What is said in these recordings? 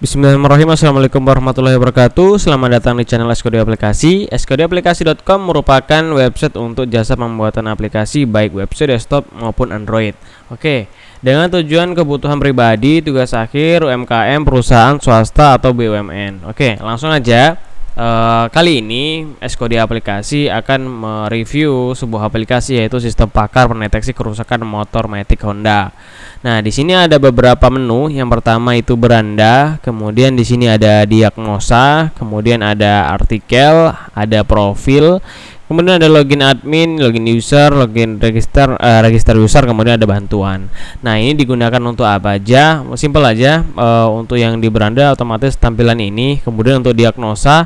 Bismillahirrahmanirrahim. Assalamualaikum warahmatullahi wabarakatuh. Selamat datang di channel Skodi Aplikasi. skodiaplikasi.com merupakan website untuk jasa pembuatan aplikasi baik website desktop maupun Android. Oke, dengan tujuan kebutuhan pribadi, tugas akhir, UMKM, perusahaan swasta atau BUMN. Oke, langsung aja. Kali ini Skodi Aplikasi akan mereview sebuah aplikasi yaitu sistem pakar pendeteksi kerusakan motor Matic Honda. Nah, di sini ada beberapa menu. Yang pertama itu beranda, kemudian di sini ada diagnosa, kemudian ada artikel, ada profil, kemudian ada login admin, login user, login register user, kemudian ada bantuan. Nah, ini digunakan untuk apa aja? Simpel aja. Untuk yang di beranda otomatis tampilan ini. Kemudian untuk diagnosa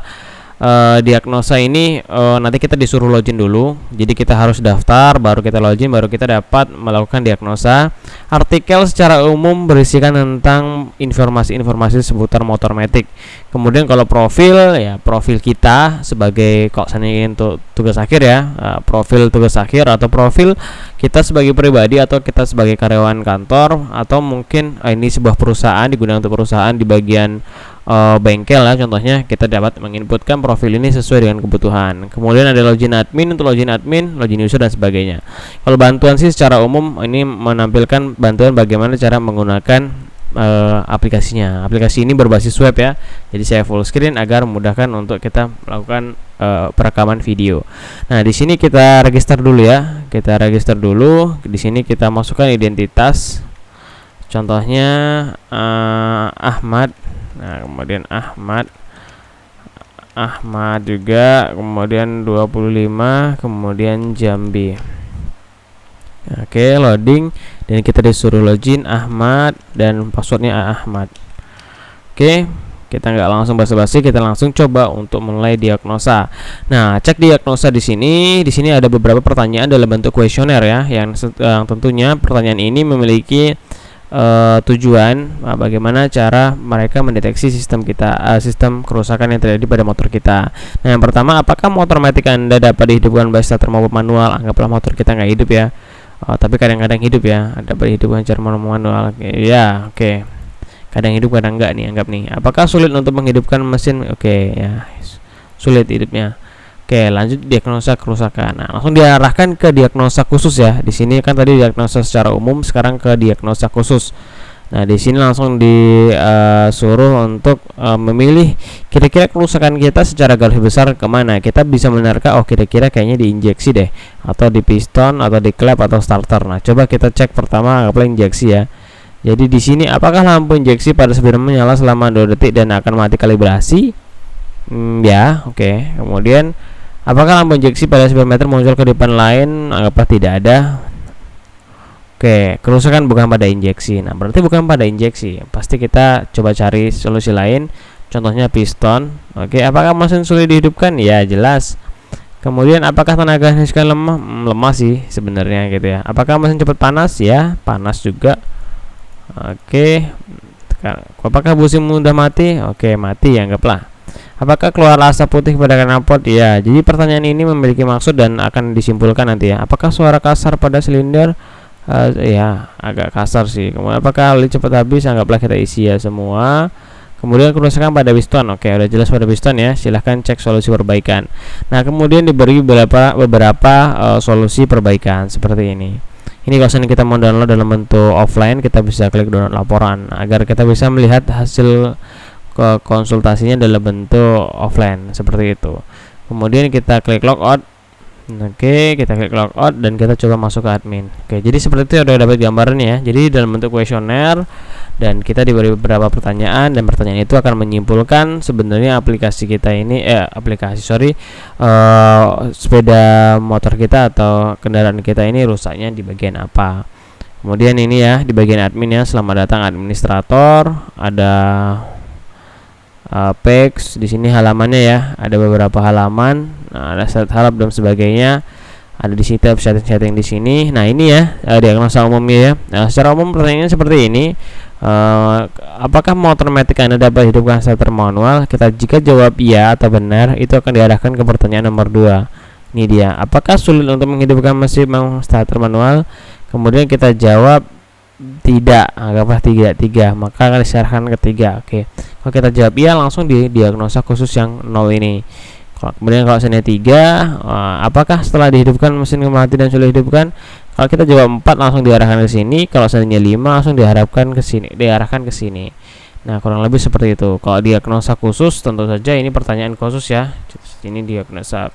ini nanti kita disuruh login dulu. Jadi kita harus daftar, baru kita login, baru kita dapat melakukan diagnosa. Artikel secara umum berisikan tentang informasi-informasi seputar motor Matic. Kemudian kalau profil, ya profil kita sebagai untuk tugas akhir ya, profil tugas akhir atau profil kita sebagai pribadi atau kita sebagai karyawan kantor, atau mungkin ini sebuah perusahaan, digunakan untuk perusahaan di bagian bengkel ya, contohnya kita dapat menginputkan profil ini sesuai dengan kebutuhan. Kemudian ada login admin untuk login admin, login user dan sebagainya. Kalau bantuan sih secara umum ini menampilkan bantuan bagaimana cara menggunakan aplikasinya. Aplikasi ini berbasis web ya, jadi saya full screen agar memudahkan untuk kita melakukan perekaman video. Nah, di sini kita register dulu ya. Kita register dulu. Di sini kita masukkan identitas. Contohnya Ahmad. Nah, kemudian Ahmad juga, kemudian 25, kemudian Jambi. Oke, loading, dan kita disuruh login Ahmad dan passwordnya Ahmad. Oke, kita nggak langsung basa-basi, kita langsung coba untuk mulai diagnosa. Nah, cek diagnosa di sini. Di sini ada beberapa pertanyaan dalam bentuk kuesioner ya, yang tentunya pertanyaan ini memiliki tujuan bagaimana cara mereka mendeteksi sistem kerusakan yang terjadi pada motor kita. Nah, yang pertama, apakah motor Matic Anda dapat dihidupkan by starter maupun manual? Anggaplah motor kita nggak hidup ya, tapi kadang-kadang hidup ya, dapat dihidupkan secara manual ya. Oke, kadang hidup kadang enggak nih, anggap nih. Apakah sulit untuk menghidupkan mesin? Oke ya, sulit hidupnya. Oke, lanjut diagnosa kerusakan. Nah, langsung diarahkan ke diagnosa khusus ya. Di sini kan tadi diagnosa secara umum, sekarang ke diagnosa khusus. Nah, di sini langsung disuruh untuk memilih kira-kira kerusakan kita secara garis besar kemana. Kita bisa menerka, oh kira-kira kayaknya di injeksi deh, atau di piston, atau di klep, atau starter. Nah, coba kita cek pertama, anggaplah injeksi ya. Jadi di sini apakah lampu injeksi pada sebelum menyala selama 2 detik dan akan mati kalibrasi? Ya, oke. Kemudian apakah lampu injeksi pada speedometer muncul ke depan lain? Anggaplah tidak ada. Oke, kerusakan bukan pada injeksi. Nah, berarti bukan pada injeksi. Pasti kita coba cari solusi lain. Contohnya piston. Oke, apakah mesin sulit dihidupkan? Ya, jelas. Kemudian apakah tenaga listrik lemah? Lemah sih sebenarnya gitu ya. Apakah mesin cepat panas? Ya, panas juga. Oke. Apakah busi mudah mati? Oke, mati ya, anggaplah. Apakah keluar asap putih pada knalpot? Ya, jadi pertanyaan ini memiliki maksud dan akan disimpulkan nanti ya. Apakah suara kasar pada silinder? Ya, agak kasar sih. Kemudian apakah oli cepat habis? Anggaplah kita isi ya semua. Kemudian kerusakan pada piston. Oke, udah jelas pada piston ya. Silahkan cek solusi perbaikan. Nah, kemudian diberi beberapa solusi perbaikan seperti ini. Ini kalau kita mau download dalam bentuk offline, kita bisa klik download laporan agar kita bisa melihat hasil konsultasinya dalam bentuk offline seperti itu. Kemudian kita klik logout. Oke, kita klik logout dan kita coba masuk ke admin. Oke, jadi seperti itu udah dapat gambarannya ya. Jadi dalam bentuk kuesioner dan kita diberi beberapa pertanyaan, dan pertanyaan itu akan menyimpulkan sebenarnya aplikasi kita ini sepeda motor kita atau kendaraan kita ini rusaknya di bagian apa. Kemudian ini ya di bagian admin ya, selamat datang administrator, ada page di sini halamannya ya, ada beberapa halaman, ada set harap dan sebagainya, ada di situ setting di sini. Nah, ini ya diagnosa umumnya ya. Nah, secara umum pertanyaannya seperti ini. Apakah motor Matic Anda dapat hidupkan starter manual? Jika jawab iya atau benar, itu akan diarahkan ke pertanyaan nomor 2. Ini dia. Apakah sulit untuk menghidupkan mesin starter manual? Kemudian kita jawab tidak, anggaplah tiga, maka akan diserahkan ke 3. Oke, kalau kita jawab iya, langsung di diagnosa khusus yang 0 ini. Kemudian kalau seandainya 3, apakah setelah dihidupkan mesin mati dan sudah dihidupkan? Kalau kita jawab 4, langsung diarahkan ke sini. Kalau seandainya 5, langsung diarahkan ke sini. Nah, kurang lebih seperti itu. Kalau diagnosa khusus, tentu saja ini pertanyaan khusus ya. Ini diagnosa.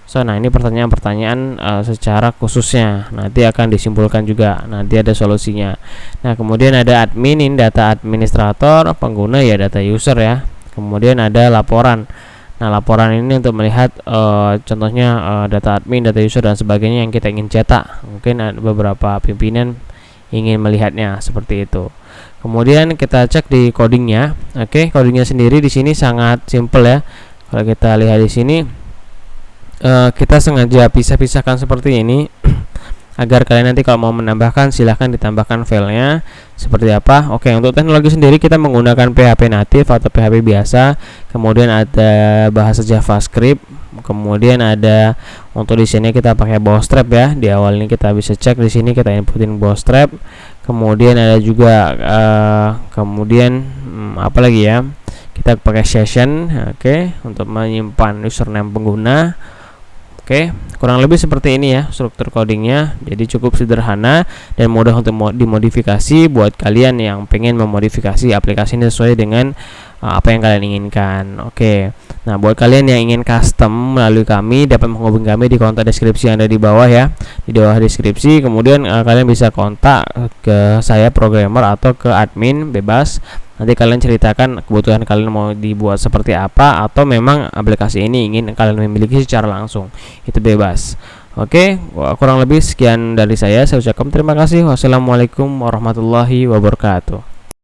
Nah, ini pertanyaan-pertanyaan secara khususnya. Nanti akan disimpulkan juga. Nanti ada solusinya. Nah, kemudian ada admin, ini data administrator, pengguna ya data user ya. Kemudian ada laporan. Nah, laporan ini untuk melihat contohnya data admin, data user dan sebagainya yang kita ingin cetak. Mungkin ada beberapa pimpinan ingin melihatnya seperti itu. Kemudian kita cek di codingnya. Oke, codingnya sendiri di sini sangat simple ya. Kalau kita lihat di sini, kita sengaja pisah-pisahkan seperti ini agar kalian nanti kalau mau menambahkan silahkan ditambahkan filenya seperti apa. Oke, untuk teknologi sendiri kita menggunakan PHP native atau PHP biasa, kemudian ada bahasa JavaScript, kemudian ada untuk di sini kita pakai bootstrap ya. Di awal ini kita bisa cek di sini kita inputin bootstrap. Kemudian ada juga kemudian apa lagi ya? Kita pakai session, oke, untuk menyimpan username pengguna. Oke, kurang lebih seperti ini ya struktur codingnya. Jadi cukup sederhana dan mudah untuk dimodifikasi buat kalian yang pengen memodifikasi aplikasi ini sesuai dengan apa yang kalian inginkan. Oke, nah buat kalian yang ingin custom melalui kami dapat menghubungi kami di kontak deskripsi yang ada di bawah ya, di bawah deskripsi. Kemudian kalian bisa kontak ke saya programmer atau ke admin bebas. Nanti kalian ceritakan kebutuhan kalian mau dibuat seperti apa, atau memang aplikasi ini ingin kalian memiliki secara langsung, itu bebas. Oke, kurang lebih sekian dari saya ucapkan terima kasih. Wassalamualaikum warahmatullahi wabarakatuh.